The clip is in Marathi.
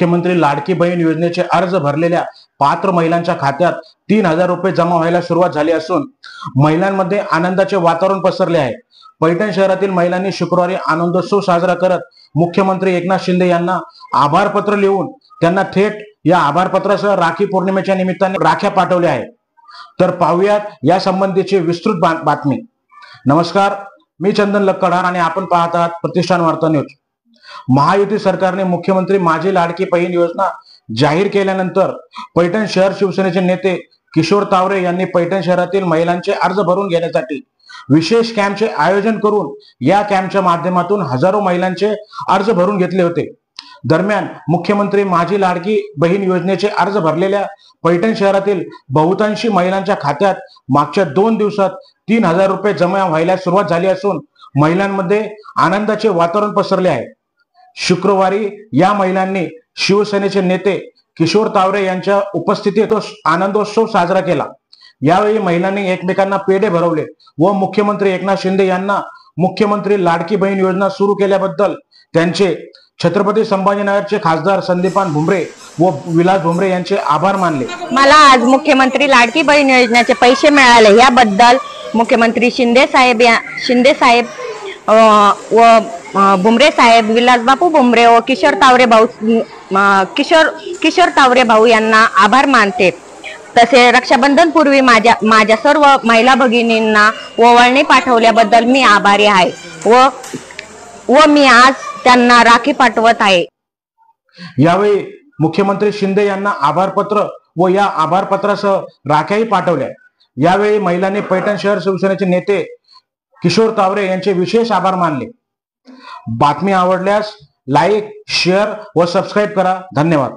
मुख्यमंत्री लाडकी बहीण योजनेचे अर्ज भरलेल्या पात्र महिलांच्या खात्यात 3,000 रुपये जमा व्हायला सुरुवात झाली असून महिलांमध्ये आनंदाचे वातावरण पसरले आहे। पैठण शहरातील महिलांनी शुक्रवारी आनंदोत्सव साजरा करत मुख्यमंत्री एकनाथ शिंदे यांना आभार पत्र लिहून त्यांना थेट या आभार पत्रासह राखी पौर्णिमेच्या निमित्ताने राख्या पाठवल्या आहेत। तर पाहूयात या संबंधीची विस्तृत बातमी। नमस्कार, मी चंदन लक्कडार आणि आपण पाहत आहात प्रतिष्ठान वार्ता न्यूज। महायुती सरकारने मुख्यमंत्री माझी लाडकी बहीण योजना जाहीर केल्यानंतर पैठण शहर शिवसेनेचे नेते किशोर तावरे यांनी पैठण शहरातील महिलांचे अर्ज भरून घेण्यासाठी विशेष कॅम्पचे आयोजन करून या कॅम्पच्या माध्यमातून हजारो महिलांचे अर्ज भरून घेतले होते। दरम्यान मुख्यमंत्री माझी लाडकी बहीण योजनेचे अर्ज भरलेल्या पैठण शहरातील बहुतांशी महिलांच्या खात्यात मागच्या 2 दिवसात 3,000 रुपये जमा व्हायला सुरुवात झाली असून महिलांमध्ये आनंदाचे वातावरण पसरले आहे। शुक्रवारी या महिलांनी शिवसेनेचे नेते किशोर तावरे यांच्या उपस्थितीत आनंदोत्सव साजरा केला। यावेळी महिलांनी एकमेकांना पेढे भरवले व मुख्यमंत्री एकनाथ शिंदे यांना मुख्यमंत्री लाडकी बहीण योजना सुरू केल्याबद्दल त्यांचे छत्रपती संभाजीनगरचे खासदार संदीपान भुमरे व विलास भुमरे यांचे आभार मानले। मला आज मुख्यमंत्री लाडकी बहीण योजनेचे पैसे मिळाले याबद्दल मुख्यमंत्री शिंदे साहेब व भुमरे साहेब, विलासबापू भुमरे व किशोर तावरे भाऊ यांना आभार मानते। तसे रक्षाबंधन पूर्वी माझ्या सर्व महिला भगिनींना ओवाळणी पाठवल्याबद्दल मी आभारी आहे व मी आज त्यांना राखी पाठवत आहे। यावेळी मुख्यमंत्री शिंदे यांना आभार पत्र व या आभार पत्रासह राख्याही पाठवल्या। यावेळी महिलांनी पैठण शहर शिवसेनेचे नेते किशोर तावरे यांचे विशेष आभार मानले। बातमी आवडल्यास लाईक, शेअर व सबस्क्राईब करा। धन्यवाद।